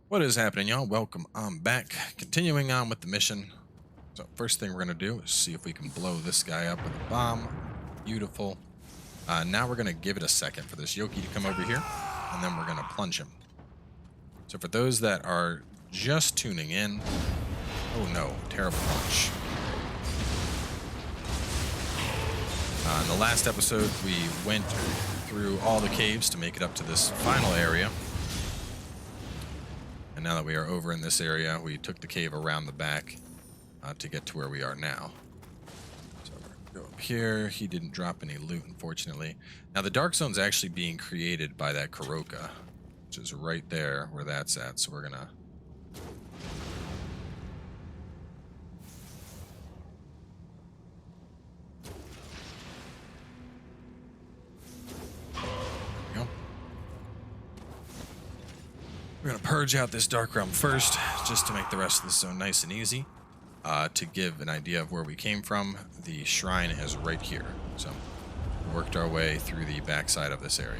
What is happening, y'all? Welcome. I'm back. Continuing on with the mission. So first thing we're going to do is see if we can blow this guy up with a bomb. Beautiful. Now we're going to give it a second for this Yoki to come over here, and then we're going to plunge him. So for those that are just tuning in, oh no, terrible launch. In the last episode, we went through all the caves to make it up to this final area. And now that we are over in this area, we took the cave around the back to get to where we are now. So we're going to go up here. He didn't drop any loot, unfortunately. Now the dark zone's actually being created by that Kuroka, which is right there where that's at. So we're going to... We're going to purge out this dark realm first, just to make the rest of this zone nice and easy. To give an idea of where we came from, the shrine is right here. So we worked our way through the backside of this area.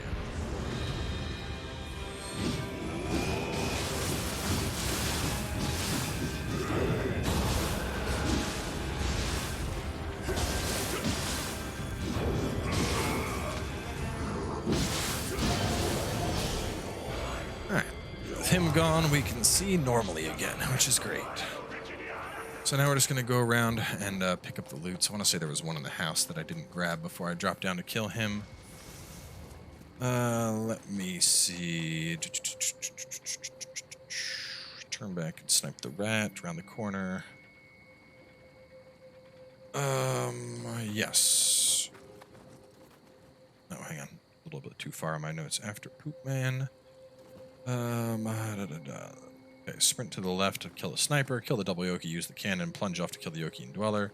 Him gone, we can see normally again, which is great. So now we're just going to go around and pick up the loot. So I want to say there was one in the house that I didn't grab before I dropped down to kill him. Let me see. Turn back and snipe the rat around the corner. Yes. No, hang on. A little bit too far on my notes. After Poop Man. Okay, sprint to the left to kill the sniper, kill the double Yoki, use the cannon, plunge off to kill the Yoki and Dweller.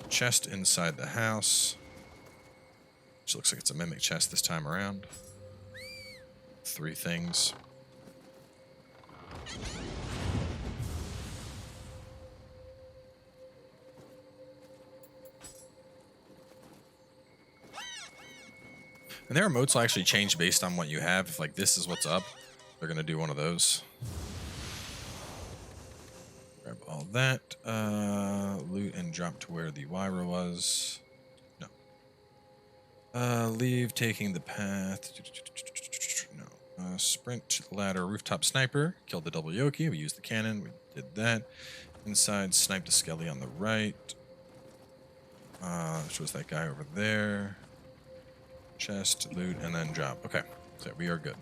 Chest inside the house. Which looks like it's a mimic chest this time around. 3 things. And their emotes will actually change based on what you have. If like this is what's up, they're gonna do one of those. Grab all that. Loot and drop to where the Wyra was. No. Leave taking the path. No. Sprint, ladder, rooftop sniper. Killed the double Yoki. We used the cannon. We did that. Inside, sniped the Skelly on the right. Which was that guy over there. Chest, loot, and then drop. Okay, so we are good.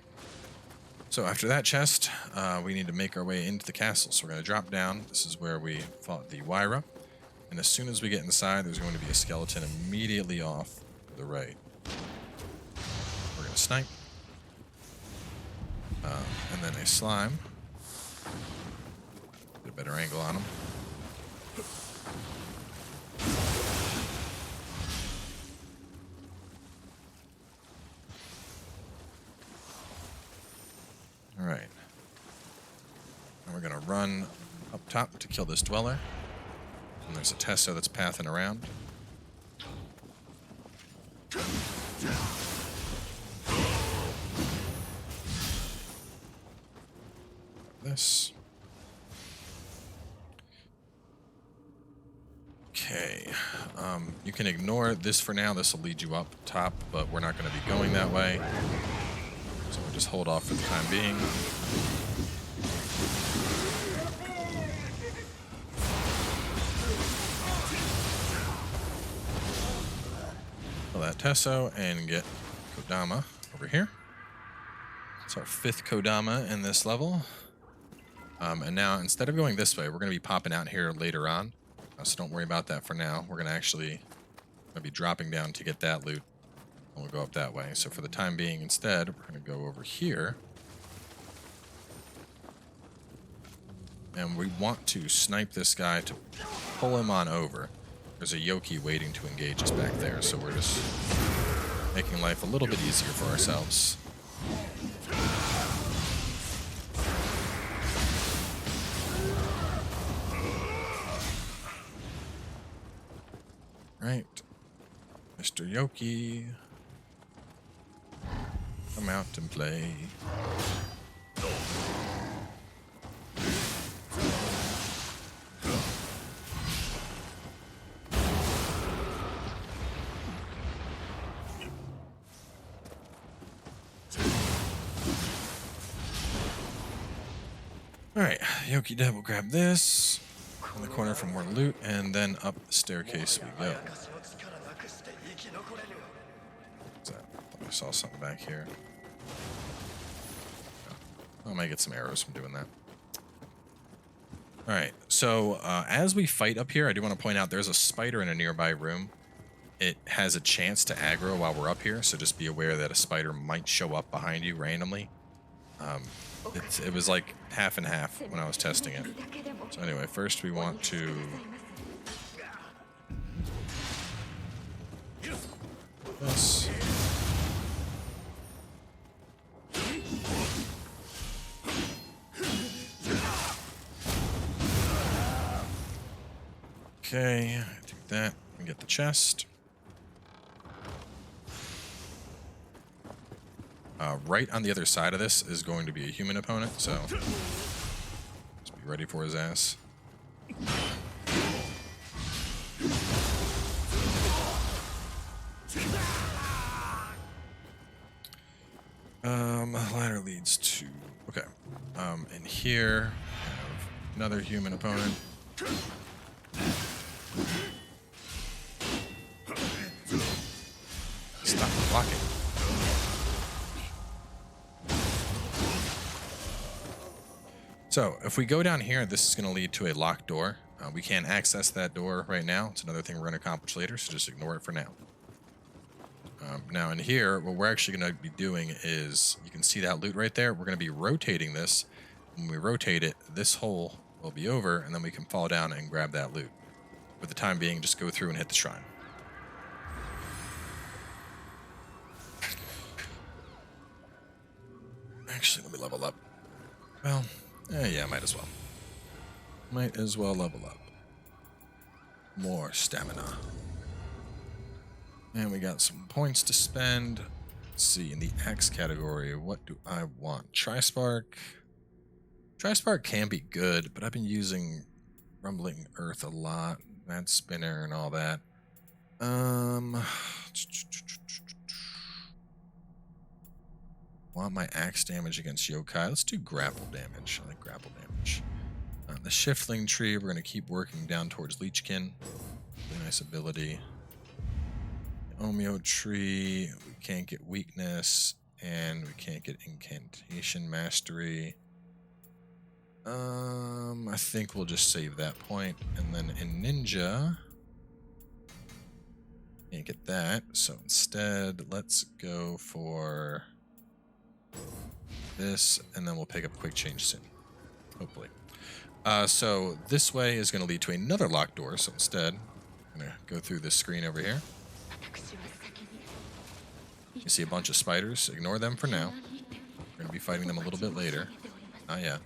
So after that chest, we need to make our way into the castle. So we're going to drop down. This is where we fought the Wyra. And as soon as we get inside, there's going to be a skeleton immediately off to the right. We're going to snipe. And then a slime. Get a better angle on him. Alright. And we're going to run up top to kill this Dweller. And there's a Tesso that's pathing around. This. Okay. You can ignore this for now. This will lead you up top, but we're not going to be going that way. So we'll just hold off for the time being. Kill that Tesso and get Kodama over here. It's our 5th Kodama in this level. And now, instead of going this way, we're going to be popping out here later on. So don't worry about that for now. We're going to actually be dropping down to get that loot. And we'll go up that way. So for the time being, instead, we're going to go over here. And we want to snipe this guy to pull him on over. There's a Yoki waiting to engage us back there. So we're just making life a little bit easier for ourselves. Right. Mr. Yoki. Come out and play. Alright, Yoki Dev will grab this in the corner for more loot, and then up the staircase we go. What's that? I saw something back here. I might get some arrows from doing that. Alright, so as we fight up here, I do want to point out there's a spider in a nearby room. It has a chance to aggro while we're up here, so just be aware that a spider might show up behind you randomly. It was like half and half when I was testing it. So anyway, first we want to... this. Okay, do that and get the chest. Right on the other side of this is going to be a human opponent, so just be ready for his ass. Ladder leads to... okay. And here we have another human opponent. Stop blocking. So, if we go down here, this is going to lead to a locked door. We can't access that door right now. It's another thing we're going to accomplish later, so just ignore it for now. Now in here, what we're actually going to be doing is, you can see that loot right there. We're going to be rotating this. When we rotate it, this hole will be over, and then we can fall down and grab that loot. For the time being, just go through and hit the shrine. Actually, let me level up. Well, yeah, might as well. Might as well level up. More stamina. And we got some points to spend. Let's see, in the X category, what do I want? Tri-Spark. Tri-Spark can be good, but I've been using Rumbling Earth a lot. That spinner and all that. Want my axe damage against Yokai. Let's do grapple damage. I like grapple damage. The Shiftling Tree, we're going to keep working down towards Leechkin. Really nice ability. Omeo Tree, we can't get weakness, and we can't get incantation mastery. I think we'll just save that point. And then in Ninja, can't get that. So instead, let's go for this, and then we'll pick up Quick Change soon. Hopefully. So this way is going to lead to another locked door. So instead, I'm going to go through this screen over here. You see a bunch of spiders. Ignore them for now. We're going to be fighting them a little bit later. Not yet.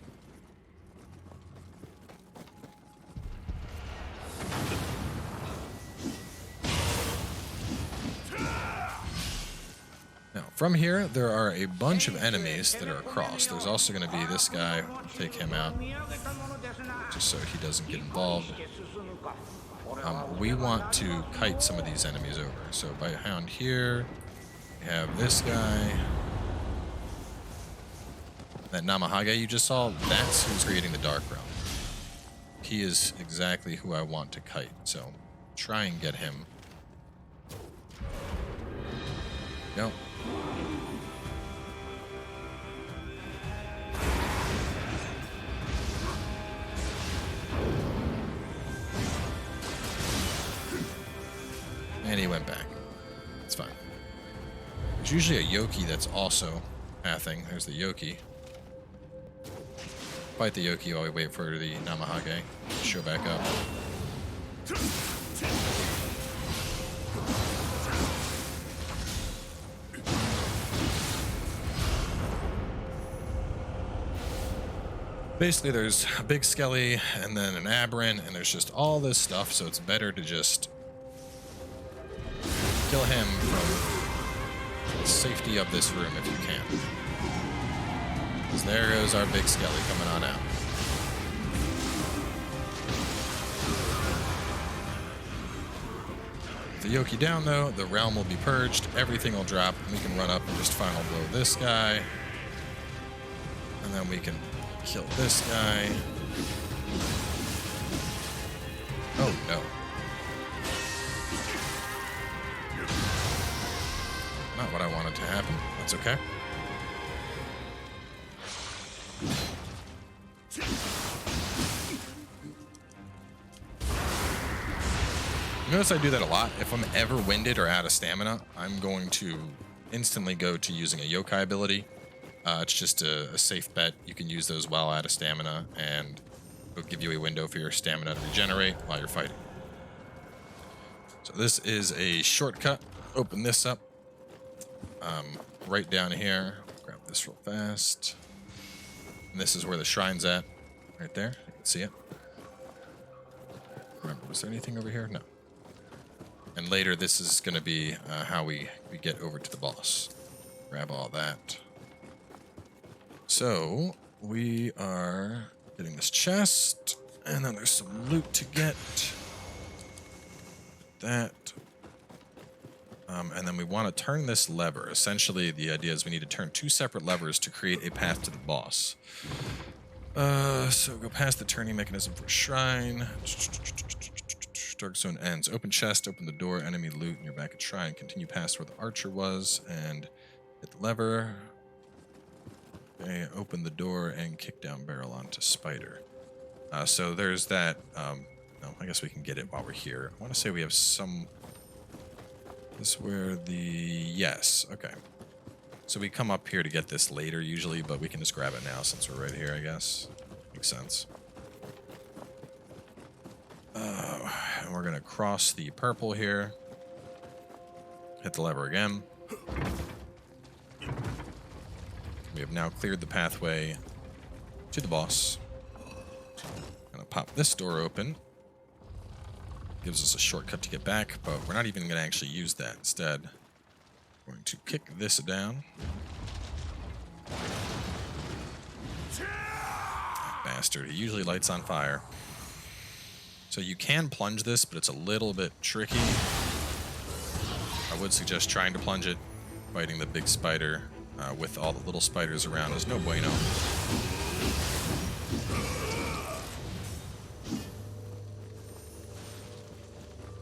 Now, from here, there are a bunch of enemies that are across. There's also going to be this guy. Take him out, just so he doesn't get involved. We want to kite some of these enemies over. So by hound here, we have this guy. That Namahage you just saw, that's who's creating the Dark Realm. He is exactly who I want to kite, so try and get him. Go. And he went back. It's fine. There's usually a Yoki that's also pathing. There's the Yoki. Fight the Yoki while we wait for the Namahage to show back up. Basically, there's a big Skelly and then an Aberrant, and there's just all this stuff, so it's better to just kill him from the safety of this room if you can. Because there goes our big Skelly coming on out. With the Yoki down, though, the realm will be purged, everything will drop, and we can run up and just final blow this guy. And then we can Kill this guy. Oh no. Not what I wanted to happen. That's okay. Notice I do that a lot. If I'm ever winded or out of stamina, I'm going to instantly go to using a yokai ability. It's just a safe bet. You can use those while out of stamina, and it'll give you a window for your stamina to regenerate while you're fighting. So this is a shortcut. Open this up. Right down here. Grab this real fast. And this is where the shrine's at. Right there. You can see it. Remember, was there anything over here? No. And later, this is going to be how we get over to the boss. Grab all that. So, we are getting this chest, and then there's some loot to get. That. And then we want to turn this lever. Essentially, the idea is we need to turn 2 separate levers to create a path to the boss. So go past the turning mechanism for shrine. Dark zone ends. Open chest, open the door, enemy loot, and you're back at shrine. Continue past where the archer was, and hit the lever. Okay, open the door and kick down barrel onto spider. So there's that. No, I guess we can get it while we're here. I want to say we have some... This is where the... Yes, okay. So we come up here to get this later usually, but we can just grab it now since we're right here, I guess. Makes sense. And we're going to cross the purple here. Hit the lever again. We have now cleared the pathway to the boss. Gonna pop this door open. Gives us a shortcut to get back, but we're not even going to actually use that. Instead, we're going to kick this down. That bastard, he usually lights on fire. So you can plunge this, but it's a little bit tricky. I would suggest trying to plunge it. Fighting the big spider with all the little spiders around is no bueno.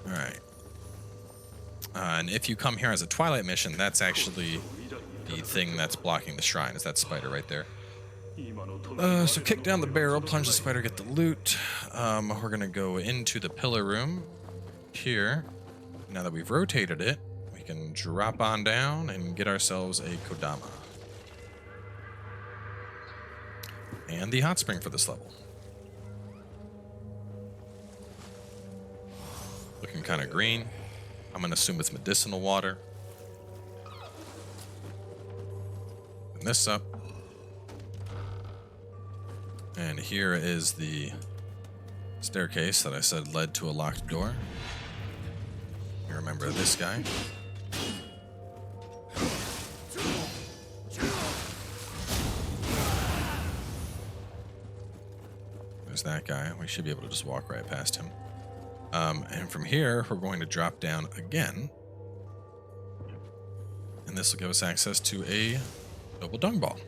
Alright. And if you come here as a Twilight mission, that's actually the thing that's blocking the shrine, is that spider right there. So kick down the barrel, plunge the spider, get the loot. We're going to go into the pillar room here. Now that we've rotated it, we can drop on down and get ourselves a Kodama. And the hot spring for this level. Looking kind of green. I'm going to assume it's medicinal water. Open this up. And here is the staircase that I said led to a locked door. You remember this guy. There's that guy. We should be able to just walk right past him. And from here, we're going to drop down again. And this will give us access to a double dung ball.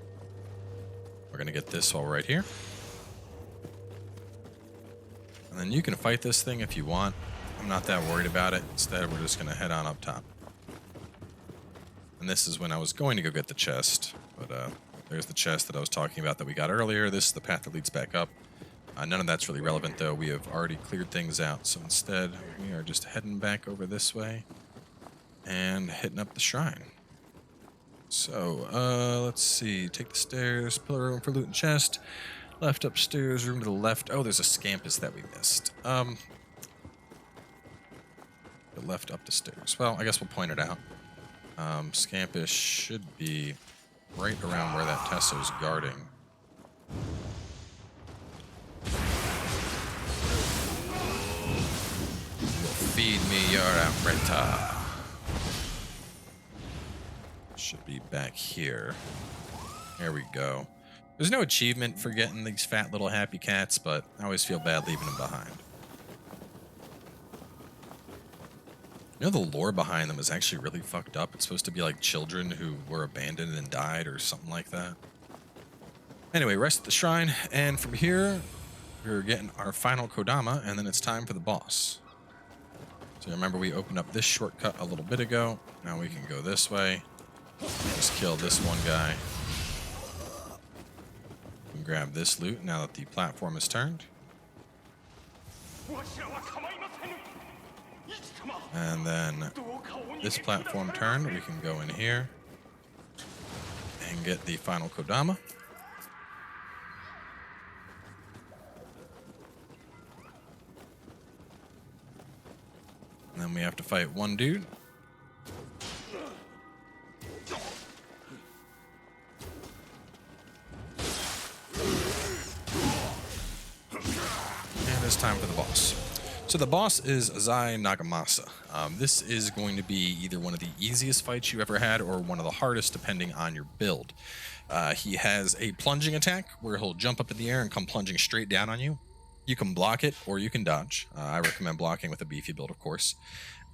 We're going to get this while we're right here. And then you can fight this thing if you want. I'm not that worried about it. Instead, we're just going to head on up top. And this is when I was going to go get the chest. But there's the chest that I was talking about that we got earlier. This is the path that leads back up. None of that's really relevant, though. We have already cleared things out. So instead, we are just heading back over this way and hitting up the shrine. So, let's see. Take the stairs, pillar room for loot and chest. Left upstairs, room to the left. Oh, there's a scampus that we missed. The left up the stairs. Well, I guess we'll point it out. Scampus should be right around where that Tesso's guarding. Feed me your Amrita. Should be back here. There we go. There's no achievement for getting these fat little happy cats, but I always feel bad leaving them behind. You know, the lore behind them is actually really fucked up. It's supposed to be like children who were abandoned and died or something like that. Anyway, rest at the shrine, and from here, we're getting our final Kodama, and then it's time for the boss. So remember, we opened up this shortcut a little bit ago. Now we can go this way. Just kill this one guy. And grab this loot now that the platform is turned. And then this platform turned, we can go in here and get the final Kodama. And then we have to fight one dude. And it's time for the boss. So the boss is Azai Nagamasa. This is going to be either one of the easiest fights you ever had or one of the hardest depending on your build. He has a plunging attack where he'll jump up in the air and come plunging straight down on you. You can block it or you can dodge. I recommend blocking with a beefy build, of course.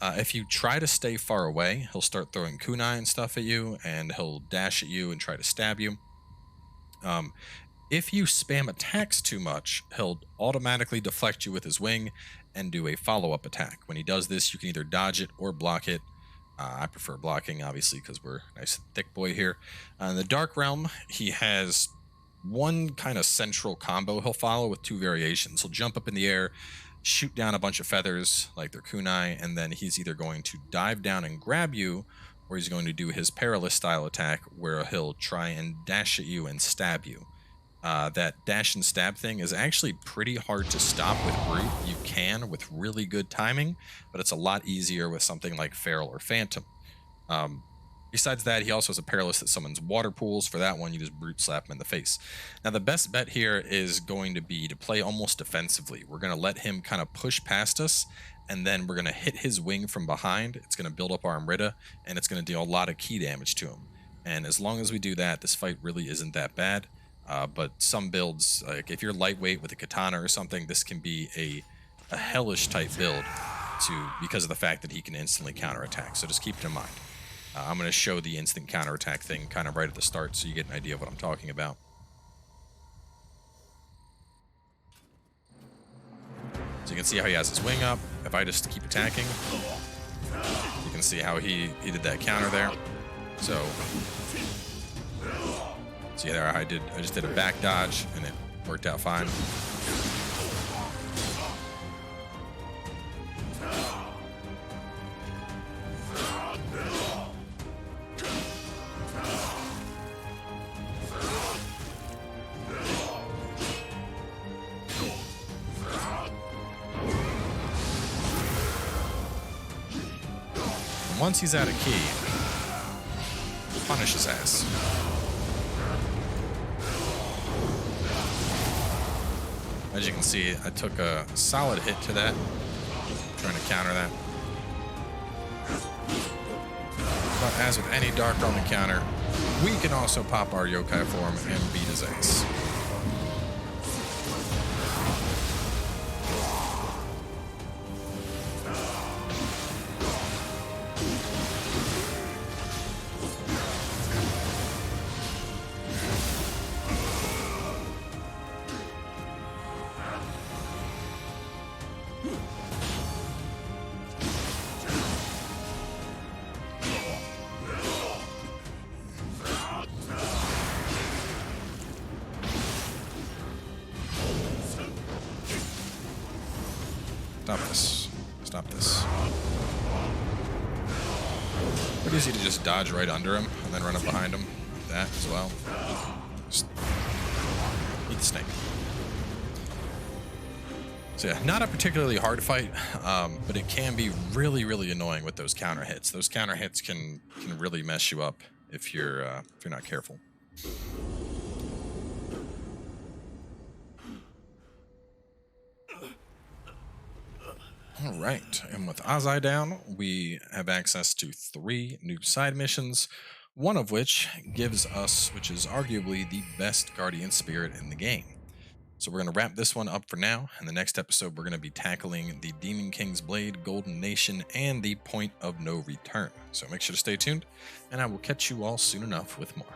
If you try to stay far away, he'll start throwing kunai and stuff at you, and he'll dash at you and try to stab you. If you spam attacks too much, he'll automatically deflect you with his wing and do a follow-up attack. When he does this, you can either dodge it or block it. I prefer blocking, obviously, because we're a nice thick boy here. In the Dark Realm, he has one kind of central combo he'll follow with two variations. He'll jump up in the air, shoot down a bunch of feathers like their kunai, and then he's either going to dive down and grab you, or he's going to do his perilous style attack where he'll try and dash at you and stab you. That dash and stab thing is actually pretty hard to stop with Brute. You can with really good timing, but it's a lot easier with something like Feral or Phantom. Besides that, he also has a perilous that summons water pools. For that one, you just Brute slap him in the face. Now, the best bet here is going to be to play almost defensively. We're going to let him kind of push past us, and then we're going to hit his wing from behind. It's going to build up our Amrita, and it's going to deal a lot of key damage to him. And as long as we do that, this fight really isn't that bad. But some builds, like if you're lightweight with a katana or something, this can be a hellish type build because of the fact that he can instantly counterattack. So just keep it in mind. I'm going to show the instant counterattack thing kind of right at the start so you get an idea of what I'm talking about. So you can see how he has his wing up. If I just keep attacking, you can see how he did that counter there. So see there, I just did a back dodge and it worked out fine. And once he's out of key, punish his ass. As you can see, I took a solid hit to that, trying to counter that. But as with any Dark Realm encounter, we can also pop our Yokai form and beat his ass. Stop this. Stop this. Pretty easy to just dodge right under him and then run up behind him. Like that as well. Just eat the snake. So yeah, not a particularly hard fight, but it can be really, really annoying with those counter hits. Those counter hits can really mess you up if you're not careful. All right, and with Azai down, we have access to 3 new side missions, one of which gives us, which is arguably the best Guardian Spirit in the game. So we're going to wrap this one up for now. In the next episode, we're going to be tackling the Demon King's Blade, Golden Nation, and the Point of No Return. So make sure to stay tuned, and I will catch you all soon enough with more.